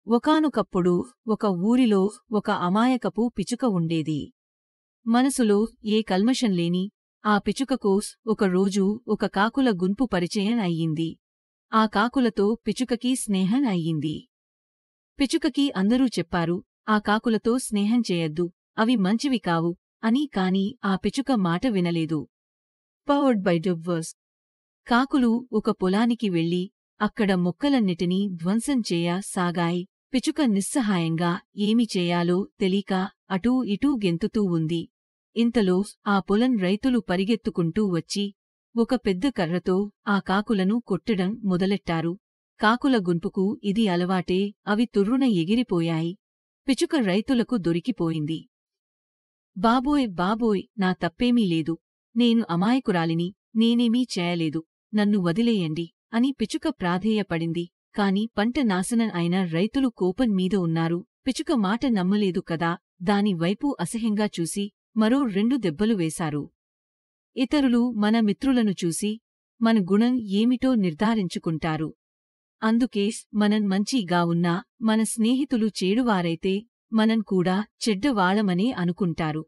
ఒకానొకప్పుడు ఒక ఊరిలో ఒక అమాయకపు పిచుక ఉండేది. మనసులో ఏ కల్మషం లేని ఆ పిచుకకు ఒకరోజు ఒక కాకుల గుంపు పరిచయం అయ్యింది. ఆ కాకులతో పిచుకకి స్నేహం అయ్యింది. పిచుకకి అందరూ చెప్పారు, ఆ కాకులతో స్నేహం చేయొద్దు, అవి మంచివి కావు అని. కాని ఆ పిచుక మాట వినలేదు. Powered by Dubverse. కాకులు ఒక పొలానికి వెళ్లి అక్కడ మొక్కలన్నిటినీ ధ్వంసం సాగాయి. పిచుక నిస్సహాయంగా ఏమి చేయాలో తెలీక అటూ ఇటూ గెంతుతూ ఉంది. ఇంతలో ఆ పొలం రైతులు పరిగెత్తుకుంటూ వచ్చి ఒక పెద్ద కర్రతో ఆ కాకులను కొట్టడం మొదలెట్టారు. కాకుల గుంపుకు ఇది అలవాటే, అవి తుర్రున ఎగిరిపోయాయి. పిచుక రైతులకు దొరికిపోయింది. బాబోయ్ బాబోయ్, నా తప్పేమీ లేదు, నేను అమాయకురాలిని, నేనేమీ చేయలేదు, నన్ను వదిలేయండి అని పిచుక ప్రాధేయపడింది. కాని పంట నాశనం అయిన రైతులు కోపం మీద ఉన్నారు. పిచుక మాట నమ్మలేదు కదా. దాని వైపు అసహ్యంగా చూసి మరో 2 దెబ్బలు వేశారు. ఇతరులు మన మిత్రులను చూసి మన గుణం ఏమిటో నిర్ధారించుకుంటారు. అందుకే మనం మంచిగా ఉన్నా మన స్నేహితులు చెడువారైతే మనం కూడా చెడ్డవాళ్లమనే అనుకుంటారు.